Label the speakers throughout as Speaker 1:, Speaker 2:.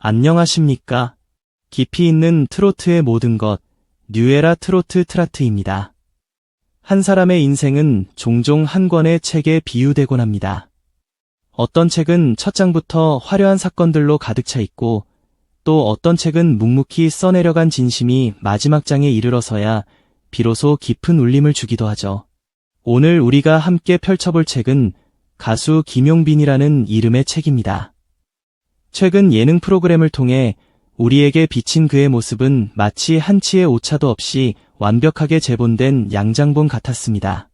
Speaker 1: 안녕하십니까? 깊이 있는 트로트의 모든 것, 뉴에라 트로트 트라트입니다. 한 사람의 인생은 종종 한 권의 책에 비유되곤 합니다. 어떤 책은 첫 장부터 화려한 사건들로 가득 차 있고, 또 어떤 책은 묵묵히 써내려간 진심이 마지막 장에 이르러서야 비로소 깊은 울림을 주기도 하죠. 오늘 우리가 함께 펼쳐볼 책은 가수 김용빈이라는 이름의 책입니다. 최근 예능 프로그램을 통해 우리에게 비친 그의 모습은 마치 한치의 오차도 없이 완벽하게 재본된 양장본 같았습니다.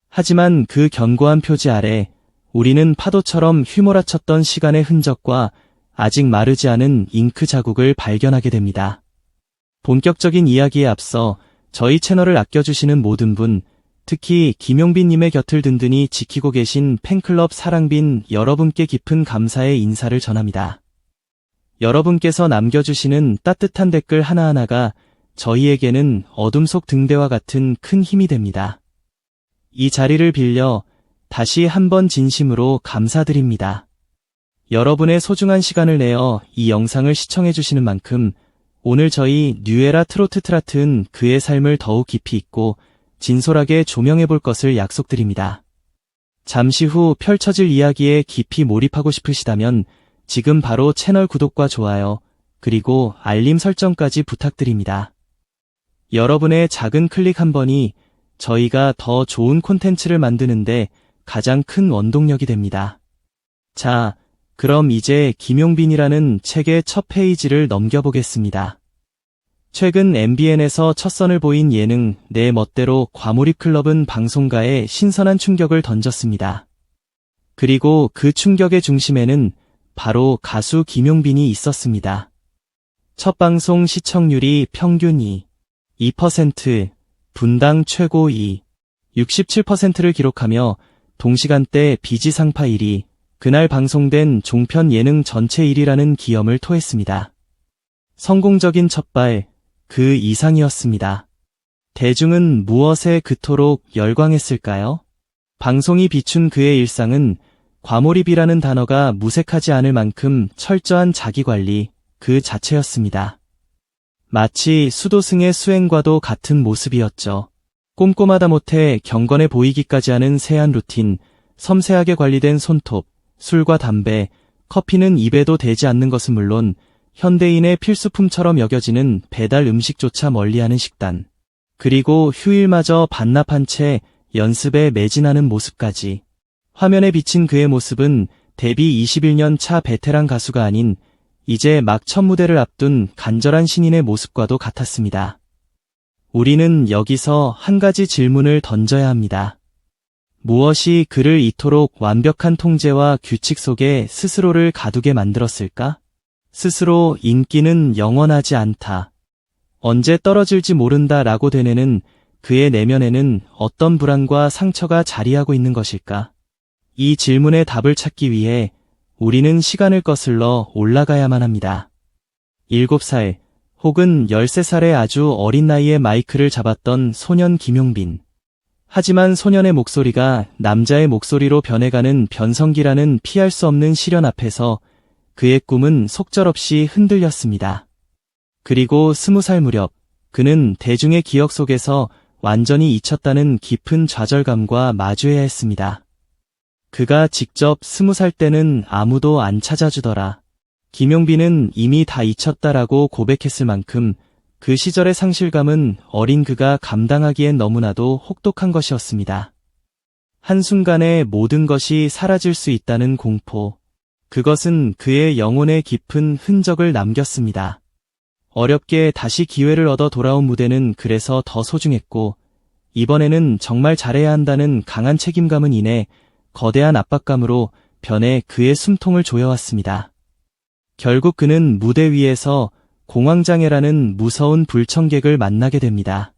Speaker 1: 하지만 그 견고한 표지 아래 우리는 파도처럼 휘몰아쳤던 시간의 흔적과 아직 마르지 않은 잉크 자국을 발견하게 됩니다. 본격적인 이야기에 앞서 저희 채널을 아껴주시는 모든 분, 특히 김용빈님의 곁을 든든히 지키고 계신 팬클럽 사랑빈 여러분께 깊은 감사의 인사를 전합니다. 여러분께서 남겨주시는 따뜻한 댓글 하나하나가 저희에게는 어둠 속 등대와 같은 큰 힘이 됩니다. 이 자리를 빌려 다시 한번 진심으로 감사드립니다. 여러분의 소중한 시간을 내어 이 영상을 시청해주시는 만큼 오늘 저희 뉴에라 트로트 트라트는 그의 삶을 더욱 깊이 있고 진솔하게 조명해볼 것을 약속드립니다. 잠시 후 펼쳐질 이야기에 깊이 몰입하고 싶으시다면 지금 바로 채널 구독과 좋아요, 그리고 알림 설정까지 부탁드립니다. 여러분의 작은 클릭 한 번이 저희가 더 좋은 콘텐츠를 만드는데 가장 큰 원동력이 됩니다. 자, 그럼 이제 김용빈이라는 책의 첫 페이지를 넘겨보겠습니다. 최근 MBN에서 첫 선을 보인 예능 내 멋대로 과몰입 클럽은 방송가에 신선한 충격을 던졌습니다. 그리고 그 충격의 중심에는 바로 가수 김용빈이 있었습니다. 첫 방송 시청률이 평균 2%, 분당 최고 67%를 기록하며 동시간대 비지상파 1위, 그날 방송된 종편 예능 전체 1위라는 기염을 토했습니다. 성공적인 첫발, 그 이상이었습니다. 대중은 무엇에 그토록 열광했을까요? 방송이 비춘 그의 일상은 과몰입이라는 단어가 무색하지 않을 만큼 철저한 자기관리 그 자체였습니다. 마치 수도승의 수행과도 같은 모습이었죠. 꼼꼼하다 못해 경건해 보이기까지 하는 세안 루틴, 섬세하게 관리된 손톱, 술과 담배, 커피는 입에도 대지 않는 것은 물론 현대인의 필수품처럼 여겨지는 배달 음식조차 멀리하는 식단, 그리고 휴일마저 반납한 채 연습에 매진하는 모습까지. 화면에 비친 그의 모습은 데뷔 21년 차 베테랑 가수가 아닌 이제 막 첫 무대를 앞둔 간절한 신인의 모습과도 같았습니다. 우리는 여기서 한 가지 질문을 던져야 합니다. 무엇이 그를 이토록 완벽한 통제와 규칙 속에 스스로를 가두게 만들었을까? 스스로 인기는 영원하지 않다. 언제 떨어질지 모른다 라고 되뇌는 그의 내면에는 어떤 불안과 상처가 자리하고 있는 것일까? 이 질문의 답을 찾기 위해 우리는 시간을 거슬러 올라가야만 합니다. 7살 혹은 13살의 아주 어린 나이에 마이크를 잡았던 소년 김용빈. 하지만 소년의 목소리가 남자의 목소리로 변해가는 변성기라는 피할 수 없는 시련 앞에서 그의 꿈은 속절없이 흔들렸습니다. 그리고 20살 무렵 그는 대중의 기억 속에서 완전히 잊혔다는 깊은 좌절감과 마주해야 했습니다. 그가 직접 20살 때는 아무도 안 찾아주더라. 김용빈은 이미 다 잊혔다라고 고백했을 만큼 그 시절의 상실감은 어린 그가 감당하기엔 너무나도 혹독한 것이었습니다. 한순간에 모든 것이 사라질 수 있다는 공포. 그것은 그의 영혼에 깊은 흔적을 남겼습니다. 어렵게 다시 기회를 얻어 돌아온 무대는 그래서 더 소중했고, 이번에는 정말 잘해야 한다는 강한 책임감은 이내 거대한 압박감으로 변해 그의 숨통을 조여왔습니다. 결국 그는 무대 위에서 공황장애라는 무서운 불청객을 만나게 됩니다.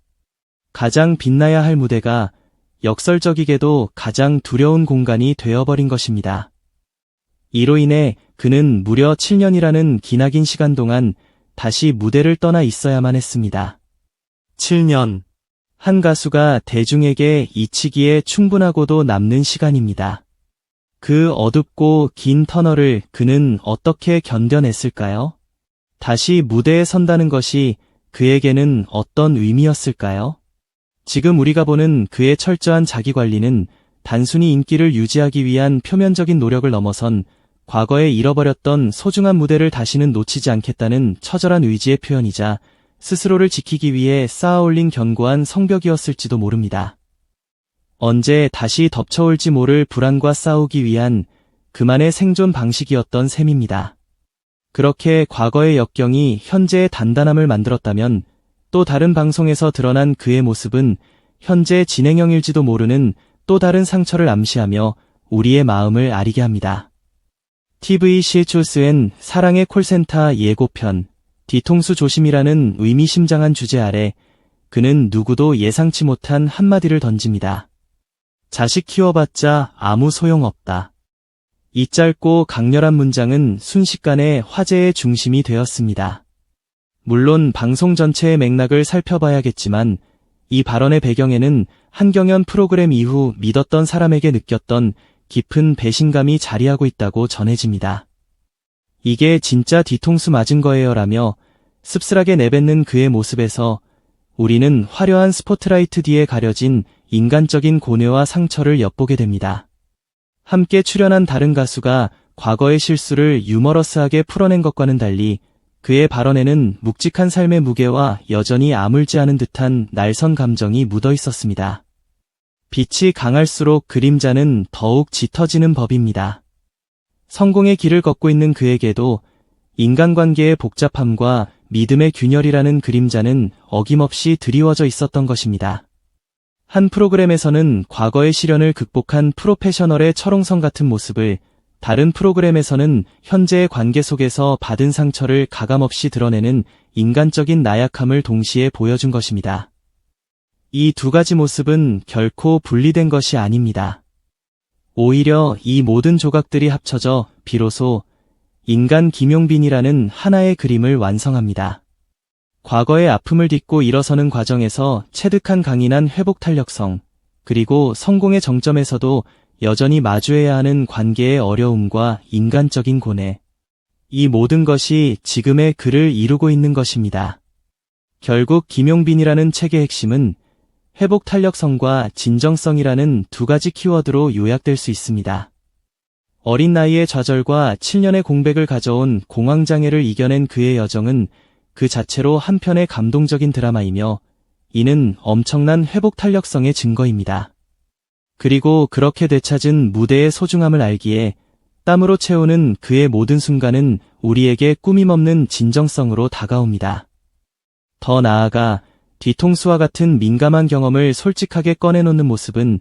Speaker 1: 가장 빛나야 할 무대가 역설적이게도 가장 두려운 공간이 되어버린 것입니다. 이로 인해 그는 무려 7년이라는 기나긴 시간 동안 다시 무대를 떠나 있어야만 했습니다. 7년. 한 가수가 대중에게 잊히기에 충분하고도 남는 시간입니다. 그 어둡고 긴 터널을 그는 어떻게 견뎌냈을까요? 다시 무대에 선다는 것이 그에게는 어떤 의미였을까요? 지금 우리가 보는 그의 철저한 자기관리는 단순히 인기를 유지하기 위한 표면적인 노력을 넘어선 과거에 잃어버렸던 소중한 무대를 다시는 놓치지 않겠다는 처절한 의지의 표현이자 스스로를 지키기 위해 쌓아올린 견고한 성벽이었을지도 모릅니다. 언제 다시 덮쳐올지 모를 불안과 싸우기 위한 그만의 생존 방식이었던 셈입니다. 그렇게 과거의 역경이 현재의 단단함을 만들었다면 또 다른 방송에서 드러난 그의 모습은 현재 진행형일지도 모르는 또 다른 상처를 암시하며 우리의 마음을 아리게 합니다. TV 실추스엔 사랑의 콜센터 예고편 뒤통수 조심이라는 의미심장한 주제 아래 그는 누구도 예상치 못한 한마디를 던집니다. 자식 키워봤자 아무 소용없다. 이 짧고 강렬한 문장은 순식간에 화제의 중심이 되었습니다. 물론 방송 전체의 맥락을 살펴봐야겠지만 이 발언의 배경에는 한경연 프로그램 이후 믿었던 사람에게 느꼈던 깊은 배신감이 자리하고 있다고 전해집니다. 이게 진짜 뒤통수 맞은 거예요라며 씁쓸하게 내뱉는 그의 모습에서 우리는 화려한 스포트라이트 뒤에 가려진 인간적인 고뇌와 상처를 엿보게 됩니다. 함께 출연한 다른 가수가 과거의 실수를 유머러스하게 풀어낸 것과는 달리 그의 발언에는 묵직한 삶의 무게와 여전히 아물지 않은 듯한 날선 감정이 묻어 있었습니다. 빛이 강할수록 그림자는 더욱 짙어지는 법입니다. 성공의 길을 걷고 있는 그에게도 인간관계의 복잡함과 믿음의 균열이라는 그림자는 어김없이 드리워져 있었던 것입니다. 한 프로그램에서는 과거의 시련을 극복한 프로페셔널의 철옹성 같은 모습을, 다른 프로그램에서는 현재의 관계 속에서 받은 상처를 가감없이 드러내는 인간적인 나약함을 동시에 보여준 것입니다. 이 두 가지 모습은 결코 분리된 것이 아닙니다. 오히려 이 모든 조각들이 합쳐져 비로소 인간 김용빈이라는 하나의 그림을 완성합니다. 과거의 아픔을 딛고 일어서는 과정에서 체득한 강인한 회복 탄력성, 그리고 성공의 정점에서도 여전히 마주해야 하는 관계의 어려움과 인간적인 고뇌. 이 모든 것이 지금의 그를 이루고 있는 것입니다. 결국 김용빈이라는 책의 핵심은 회복 탄력성과 진정성이라는 두 가지 키워드로 요약될 수 있습니다. 어린 나이의 좌절과 7년의 공백을 가져온 공황장애를 이겨낸 그의 여정은 그 자체로 한편의 감동적인 드라마이며 이는 엄청난 회복 탄력성의 증거입니다. 그리고 그렇게 되찾은 무대의 소중함을 알기에 땀으로 채우는 그의 모든 순간은 우리에게 꾸밈없는 진정성으로 다가옵니다. 더 나아가 뒤통수와 같은 민감한 경험을 솔직하게 꺼내놓는 모습은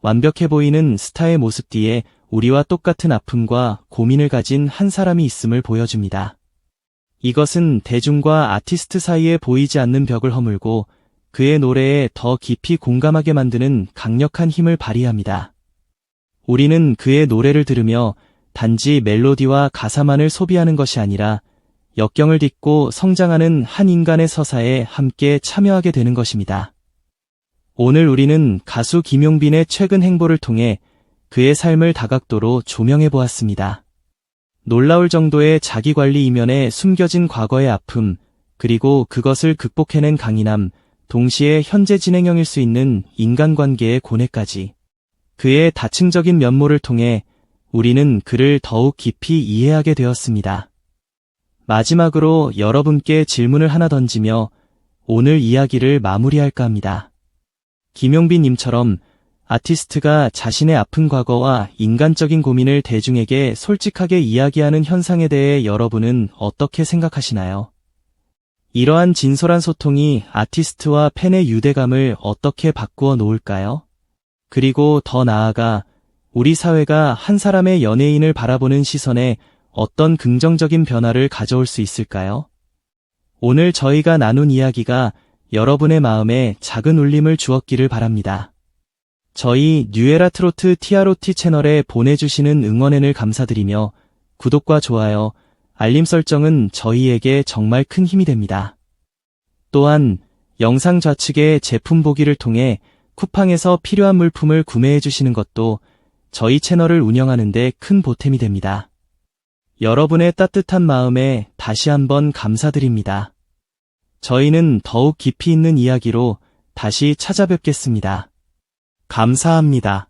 Speaker 1: 완벽해 보이는 스타의 모습 뒤에 우리와 똑같은 아픔과 고민을 가진 한 사람이 있음을 보여줍니다. 이것은 대중과 아티스트 사이에 보이지 않는 벽을 허물고 그의 노래에 더 깊이 공감하게 만드는 강력한 힘을 발휘합니다. 우리는 그의 노래를 들으며 단지 멜로디와 가사만을 소비하는 것이 아니라 역경을 딛고 성장하는 한 인간의 서사에 함께 참여하게 되는 것입니다. 오늘 우리는 가수 김용빈의 최근 행보를 통해 그의 삶을 다각도로 조명해 보았습니다. 놀라울 정도의 자기관리 이면에 숨겨진 과거의 아픔, 그리고 그것을 극복해낸 강인함, 동시에 현재 진행형일 수 있는 인간관계의 고뇌까지. 그의 다층적인 면모를 통해 우리는 그를 더욱 깊이 이해하게 되었습니다. 마지막으로 여러분께 질문을 하나 던지며 오늘 이야기를 마무리할까 합니다. 김용빈 님처럼 아티스트가 자신의 아픈 과거와 인간적인 고민을 대중에게 솔직하게 이야기하는 현상에 대해 여러분은 어떻게 생각하시나요? 이러한 진솔한 소통이 아티스트와 팬의 유대감을 어떻게 바꾸어 놓을까요? 그리고 더 나아가 우리 사회가 한 사람의 연예인을 바라보는 시선에 어떤 긍정적인 변화를 가져올 수 있을까요? 오늘 저희가 나눈 이야기가 여러분의 마음에 작은 울림을 주었기를 바랍니다. 저희 뉴에라 트로트 TROT 채널에 보내주시는 응원엔을 감사드리며 구독과 좋아요, 알림 설정은 저희에게 정말 큰 힘이 됩니다. 또한 영상 좌측의 제품 보기를 통해 쿠팡에서 필요한 물품을 구매해 주시는 것도 저희 채널을 운영하는 데 큰 보탬이 됩니다. 여러분의 따뜻한 마음에 다시 한번 감사드립니다. 저희는 더욱 깊이 있는 이야기로 다시 찾아뵙겠습니다. 감사합니다.